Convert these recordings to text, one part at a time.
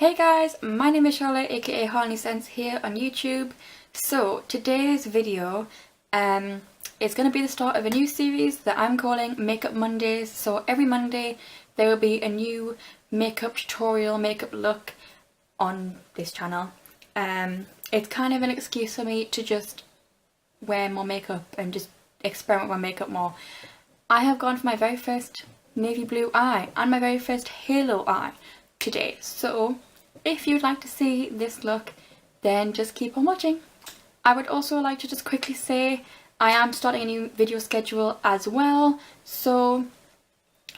Hey guys, my name is Charlotte aka Harley Sense here on YouTube. So today's video is going to be the start of a new series that I'm calling Makeup Mondays. So every Monday there will be a new makeup tutorial, makeup look on this channel. It's kind of an excuse for me to just wear more makeup and just experiment with my makeup more. I have gone for my very first navy blue eye and my very first halo eye today, so if you'd like to see this look then just keep on watching. I would also like to just quickly say I am starting a new video schedule as well, so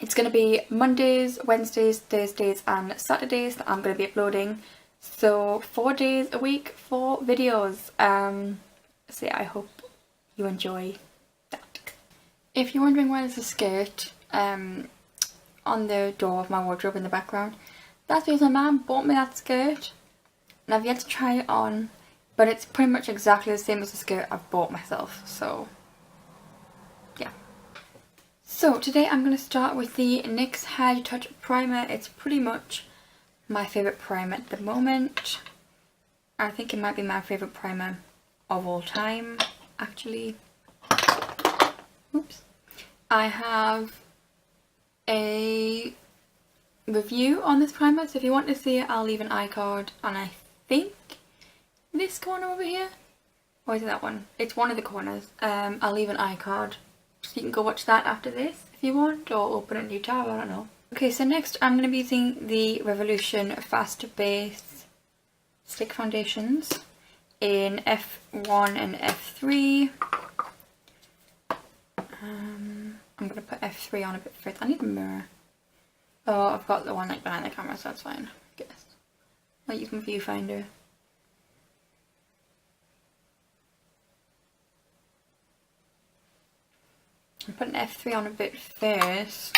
it's going to be Mondays, Wednesdays, Thursdays and Saturdays that I'm going to be uploading, so 4 days a week, 4 videos. So yeah, I hope you enjoy that. If you're wondering why there's a skirt on the door of my wardrobe in the background, that's because my mum bought me that skirt and I've yet to try it on, but it's pretty much exactly the same as the skirt I've bought myself, so yeah. So today I'm going to start with the NYX High Touch Primer. It's pretty much my favourite primer at the moment. I think it might be my favourite primer of all time, actually. Oops. I have a review on this primer, so if you want to see it I'll leave an iCard, and I think this corner over here, or is it that one? It's one of the corners. I'll leave an iCard so you can go watch that after this if you want, or open a new tab, I don't know. Okay, so next I'm going to be using the Revolution Fast Base Stick Foundations in F1 and F3. I'm going to put F3 on a bit first. I need a mirror. Oh, I've got the one like behind the camera, so that's fine, I guess. I'll use my viewfinder. I'm putting F3 on a bit first,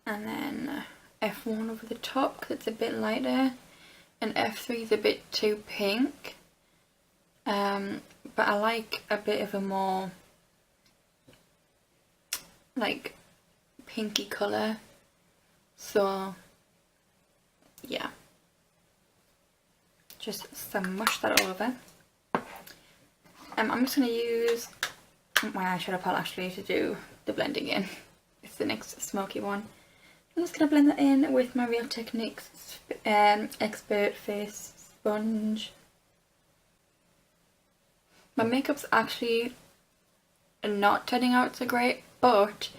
and then F1 over the top because it's a bit lighter, and F3 is a bit too pink. But I like a bit of a more like pinky colour. So yeah, just smush that all over. I'm just going to use my eyeshadow palette actually to do the blending in. It's the NYX smoky one. I'm just going to blend that in with my Real Techniques Expert Face Sponge. My makeup's actually not turning out so great, but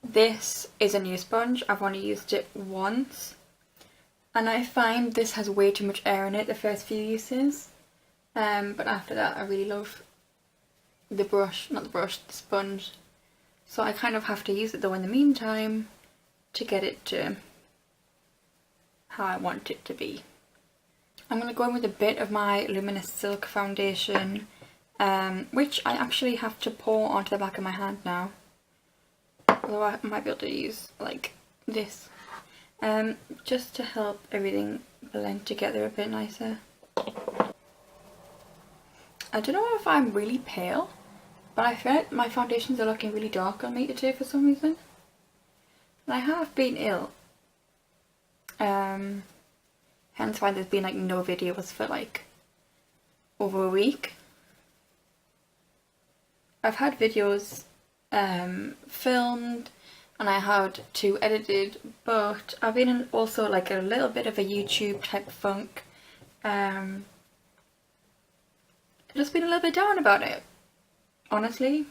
this is a new sponge. I've only used it once and I find this has way too much air in it the first few uses, but after that I really love the brush, not the brush, the sponge. So I kind of have to use it though in the meantime to get it to how I want it to be. I'm going to go in with a bit of my Luminous Silk foundation, which I actually have to pour onto the back of my hand now. Although I might be able to use like this, just to help everything blend together a bit nicer. I don't know if I'm really pale, but I feel like my foundations are looking really dark on me today for some reason. And I have been ill, hence why there's been like no videos for like over a week. I've had videos filmed and I had 2 edited, but I've been in also like a little bit of a YouTube type funk. I've just been a little bit down about it, honestly,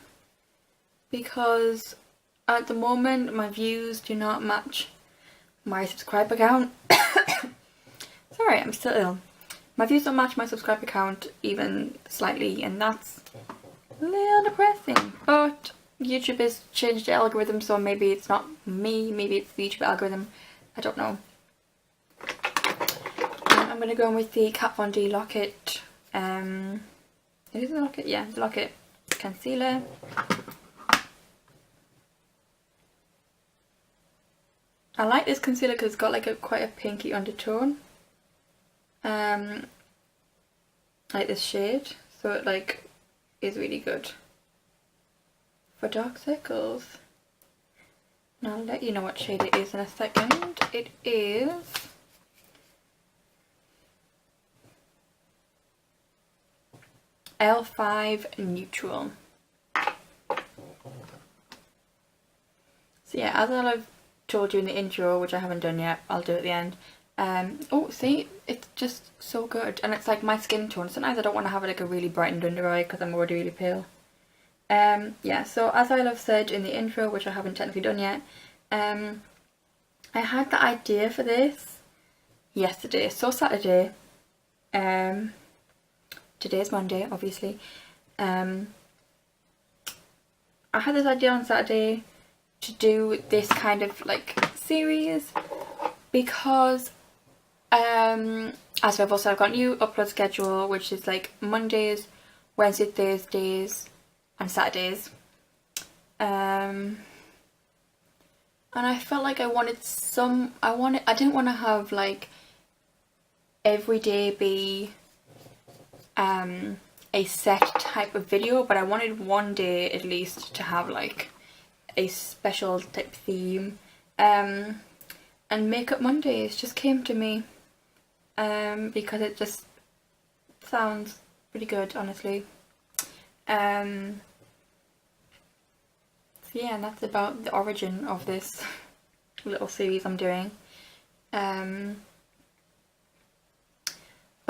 because at the moment my views do not match my subscriber count. Sorry, I'm still ill. My views don't match my subscriber count even slightly, and that's a little depressing, but YouTube has changed the algorithm, so maybe it's not me, maybe it's the YouTube algorithm, I don't know. I'm going to go in with the Kat Von D Lock-It, is it the Lock-It? Yeah, the Lock-It concealer. I like this concealer because it's got like quite a pinky undertone, like this shade, so it like is really good for dark circles. And I'll let you know what shade it is in a second. It is L5 Neutral. So yeah, as I've told you in the intro, which I haven't done yet, I'll do at the end. Oh, see, it's just so good, and it's like my skin tone. Sometimes I don't want to have like a really brightened under eye because I'm already really pale. Yeah, so as I have said in the intro, which I haven't technically done yet, I had the idea for this yesterday, so Saturday. Today's Monday, obviously. I had this idea on Saturday to do this kind of like series because as I've also got a new upload schedule, which is like Mondays, Wednesdays, Thursdays and Saturdays, and I felt like I didn't want to have like every day be a set type of video, but I wanted one day at least to have like a special type theme, and Makeup Mondays just came to me because it just sounds pretty good, honestly. So yeah, and that's about the origin of this little series I'm doing. But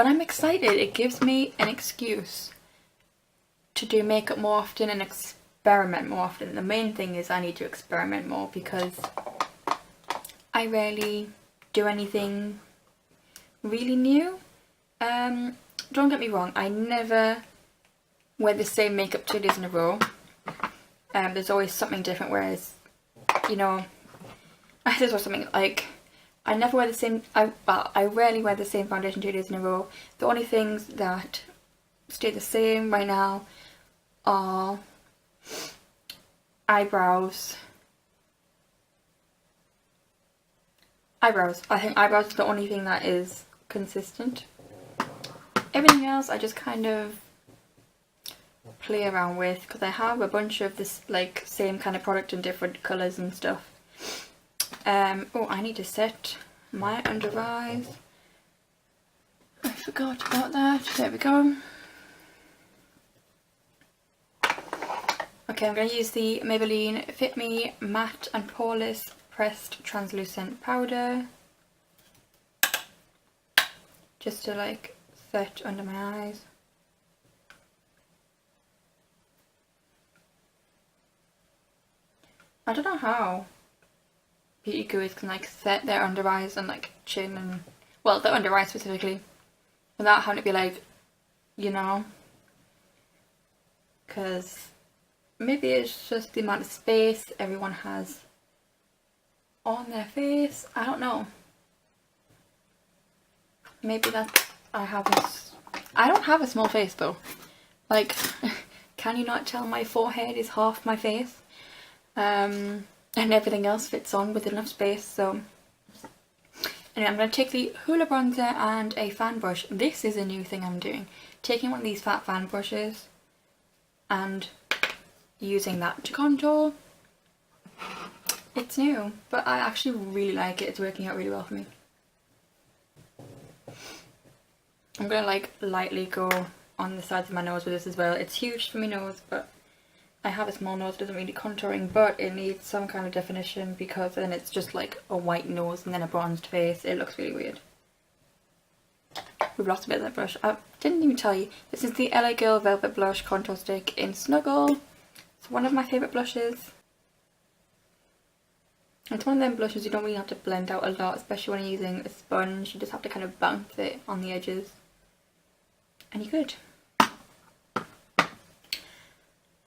I'm excited. It gives me an excuse to do makeup more often and experiment more often. The main thing is I need to experiment more because I rarely do anything really new. Don't get me wrong, I never wear the same makeup 2 days in a row. There's always something different, whereas, you know, this was something like, I never wear the same, I rarely wear the same foundation 2 days in a row. The only things that stay the same right now are eyebrows. I think eyebrows is the only thing that is consistent. Everything else I just kind of play around with because I have a bunch of this like same kind of product in different colours and stuff. Oh, I need to set my under eyes. I forgot about that. There we go. Okay, I'm going to use the Maybelline Fit Me Matte and Poreless Pressed Translucent Powder just to like set under my eyes. I don't know how beauty gurus can like set their under eyes and like chin and, well, the under eye specifically, without having to be like, you know, because maybe it's just the amount of space everyone has on their face. I don't know. Maybe that's, I don't have a small face though. Like, can you not tell my forehead is half my face? And everything else fits on with enough space. So anyway, I'm going to take the Hoola bronzer and a fan brush. This is a new thing I'm doing. Taking one of these fat fan brushes and using that to contour. It's new, but I actually really like it. It's working out really well for me. I'm going to like lightly go on the sides of my nose with this as well. It's huge for my nose, but I have a small nose, it doesn't really contouring, but it needs some kind of definition because then it's just like a white nose and then a bronzed face. It looks really weird. We've lost a bit of that brush. I didn't even tell you, this is the LA Girl Velvet Blush Contour Stick in Snuggle. It's one of my favourite blushes. It's one of them blushes you don't really have to blend out a lot, especially when you're using a sponge. You just have to kind of bounce it on the edges and you're good.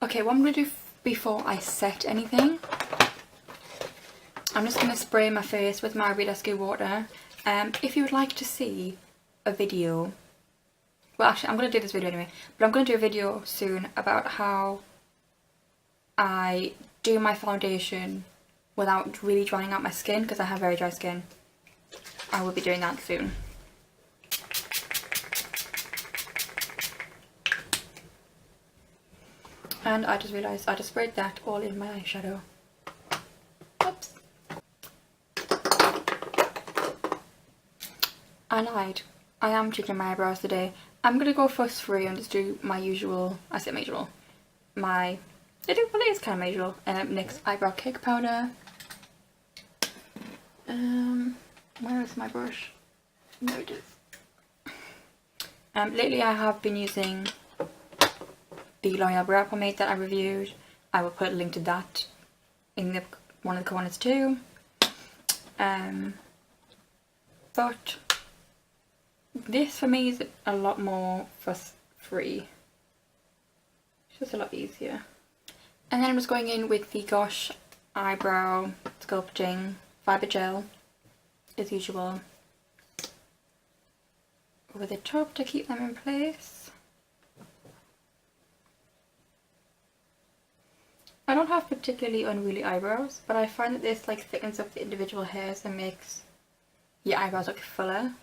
Okay, what I'm going to do before I set anything, I'm just going to spray my face with my Redesky water. If you would like to see a video, well actually I'm going to do this video anyway, but I'm going to do a video soon about how I do my foundation without really drying out my skin because I have very dry skin. I will be doing that soon. And I just realised I just sprayed that all in my eyeshadow. Oops. I lied. I am changing my eyebrows today. I'm going to go fuss free and just do my usual, I say my usual, well it is kind of my usual, NYX eyebrow cake powder. Where is my brush? There it is. Lately I have been using the L'Oreal Brow Pomade that I reviewed. I will put a link to that in one of the corners too. But this for me is a lot more fuss free. It's just a lot easier. And then I'm just going in with the Gosh Eyebrow Sculpting Fibre Gel, as usual, over the top to keep them in place. I don't have particularly unruly eyebrows, but I find that this like thickens up the individual hairs and makes your eyebrows look fuller.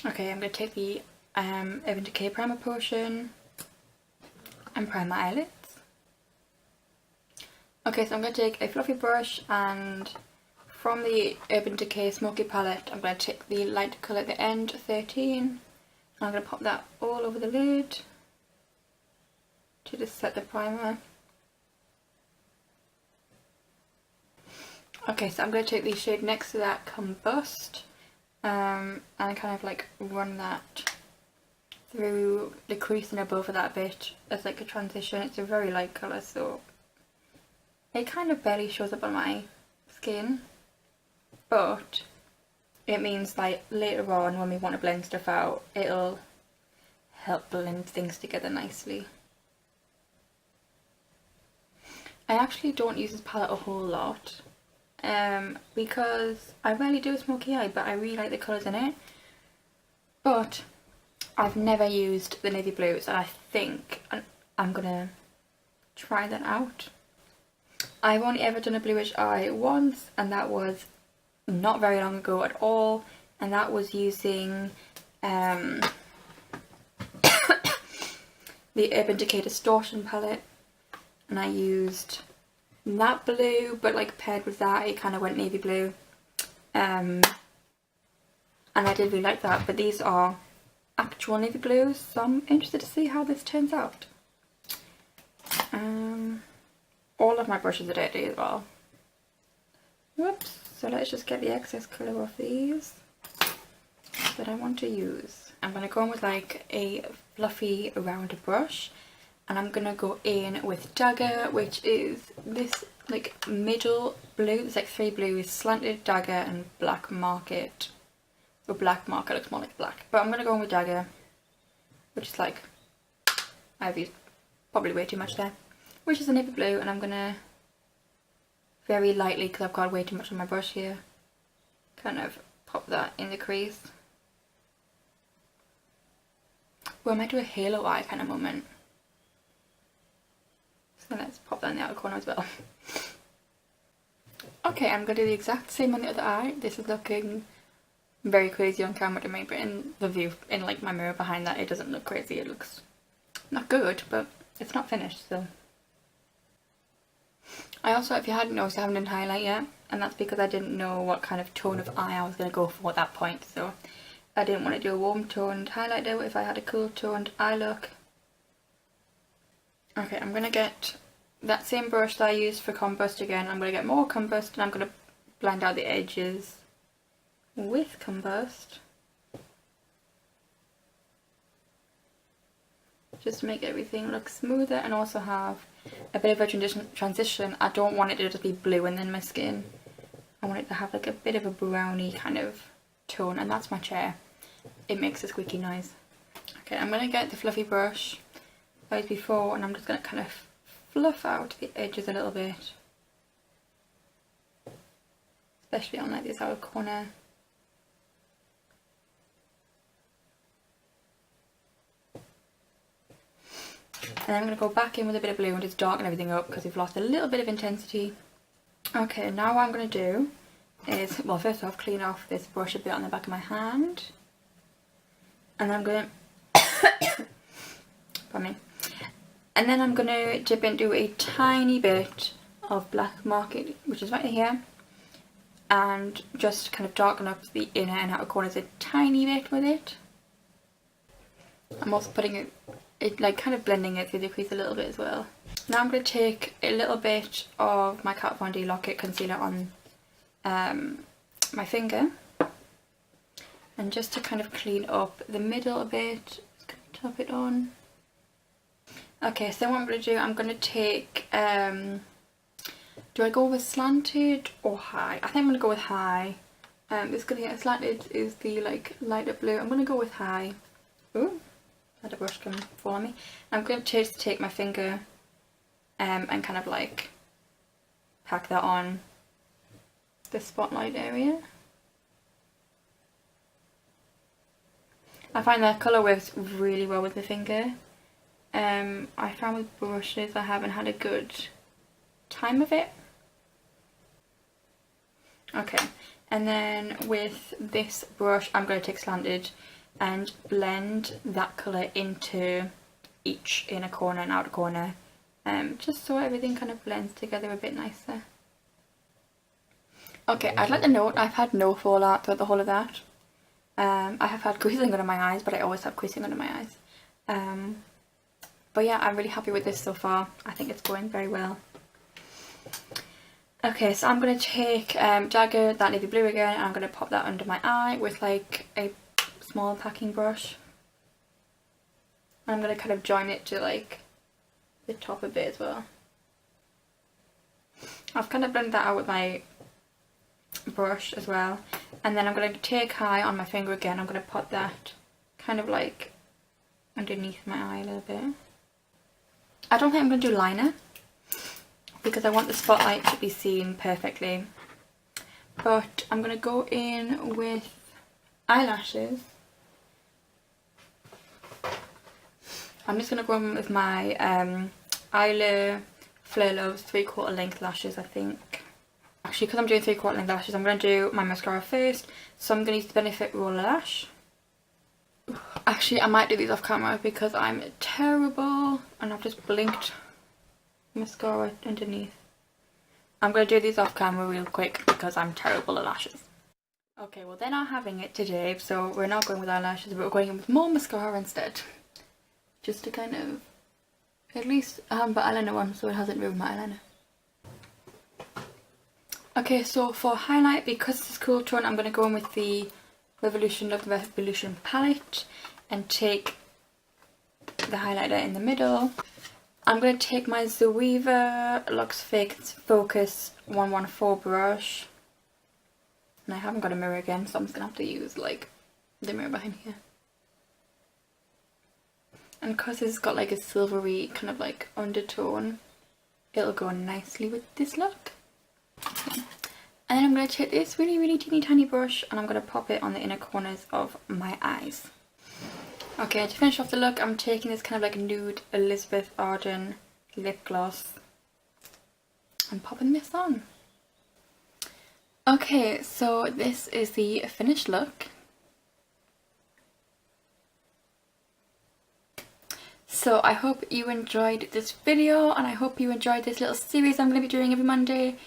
Okay, I'm going to take the Urban Decay Primer Potion and prime my eyelids. Okay, so I'm going to take a fluffy brush, and from the Urban Decay Smoky palette I'm going to take the light colour at the end, 13, and I'm going to pop that all over the lid to just set the primer. Okay, so I'm going to take the shade next to that, Combust, and kind of like run that through the crease and above of that bit as like a transition. It's a very light colour, so it kind of barely shows up on my skin, but it means like later on when we want to blend stuff out, it'll help blend things together nicely. I actually don't use this palette a whole lot because I rarely do a smoky eye, but I really like the colours in it. But I've never used the navy blues, and I think I'm gonna try that out. I've only ever done a bluish eye once, and that was not very long ago at all, and that was using the Urban Decay Distortion palette, and I used that blue, but like paired with that it kind of went navy blue, and I did really like that. But these are actual navy blues, so I'm interested to see how this turns out. All of my brushes are dirty as well. Whoops. So let's just get the excess colour off these that I want to use. I'm going to go in with like a fluffy round brush, and I'm going to go in with Dagger, which is this like middle blue. There's like three blues: Slanted, Dagger and Black Market. Or Black Market looks more like black, but I'm going to go in with Dagger, which is like, I've used probably way too much there, which is a navy blue, and I'm going to very lightly, because I've got way too much on my brush here, kind of pop that in the crease. We might do a halo eye kind of moment. So let's pop that in the outer corner as well. Okay, I'm going to do the exact same on the other eye. This is looking very crazy on camera to me, but in the view, in like my mirror behind that, it doesn't look crazy. It looks not good, but it's not finished, so. I also, if you hadn't noticed, I haven't done highlight yet, and that's because I didn't know what kind of tone of eye I was going to go for at that point, so I didn't want to do a warm toned highlighter if I had a cool toned eye look. Okay, I'm going to get that same brush that I used for Combust again. I'm going to get more Combust, and I'm going to blend out the edges with Combust, just to make everything look smoother and also have a bit of a transition. I don't want it to just be blue and then my skin. I want it to have like a bit of a browny kind of tone, and that's my chair. It makes a squeaky noise. Okay, I'm going to get the fluffy brush I used before, and I'm just going to kind of fluff out the edges a little bit, especially on like this outer corner. And then I'm going to go back in with a bit of blue and just darken everything up because we've lost a little bit of intensity. Okay, now what I'm going to do is, well, first off, clean off this brush a bit on the back of my hand. And I'm going to, pardon me. And then I'm going to dip into a tiny bit of Black Market, which is right here. And just kind of darken up the inner and outer corners a tiny bit with it. I'm also putting it like kind of blending it through the crease a little bit as well. Now I'm going to take a little bit of my Kat Von D Lock-It concealer on my finger, and just to kind of clean up the middle a bit, just going to tap it on. Okay, so what I'm going to do, I'm going to take, do I go with slanted or high? I think I'm going to go with high. It's going to get slanted is the like lighter blue. I'm going to go with high. Ooh, had a brush can fall on me. I'm going to just take my finger and kind of like pack that on the spotlight area. I find that colour works really well with the finger. I found with brushes I haven't had a good time of it. Okay, and then with this brush I'm going to take slanted and blend that colour into each inner corner and outer corner, just so everything kind of blends together a bit nicer. Okay, I'd like to note I've had no fallout throughout the whole of that. I have had creasing under my eyes, but I always have creasing under my eyes. But yeah, I'm really happy with this so far. I think it's going very well. Okay, so I'm going to take Jagger, that navy blue again, and I'm going to pop that under my eye with like a small packing brush. And I'm going to kind of join it to like the top a bit as well. I've kind of blended that out with my brush as well, and then I'm going to take high on my finger again. I'm going to put that kind of like underneath my eye a little bit. I don't think I'm going to do liner because I want the spotlight to be seen perfectly, but I'm going to go in with eyelashes. I'm just going to go in with my Eyelure Fleur Loves 3/4 length lashes, I think. Actually, because I'm doing 3/4 length lashes, I'm going to do my mascara first. So I'm going to use the Benefit Roller Lash. Actually, I might do these off camera because I'm terrible and I've just blinked mascara underneath. I'm going to do these off camera real quick because I'm terrible at lashes. Okay, well they're not having it today, so we're not going with eyelashes, but we're going in with more mascara instead. Just to kind of, at least I haven't put eyeliner on, so it hasn't ruined my eyeliner. Okay, so for highlight, because it's cool tone, I'm going to go in with the Revolution Love Revolution palette and take the highlighter in the middle. I'm going to take my Zoeva Luxe Focus 114 brush. And I haven't got a mirror again, so I'm just going to have to use like the mirror behind here. And because it's got like a silvery kind of like undertone, it'll go nicely with this look. And then I'm going to take this really teeny tiny brush and I'm going to pop it on the inner corners of my eyes. Okay, to finish off the look, I'm taking this kind of like nude Elizabeth Arden lip gloss and popping this on. Okay, so this is the finished look. So I hope you enjoyed this video and I hope you enjoyed this little series I'm going to be doing every Monday.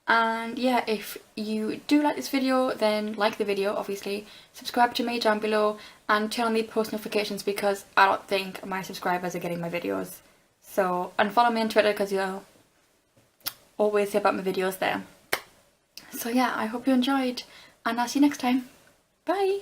And yeah, if you do like this video, then like the video obviously, subscribe to me down below and turn on the post notifications because I don't think my subscribers are getting my videos. So, and follow me on Twitter because you'll always hear about my videos there. So yeah, I hope you enjoyed and I'll see you next time. Bye!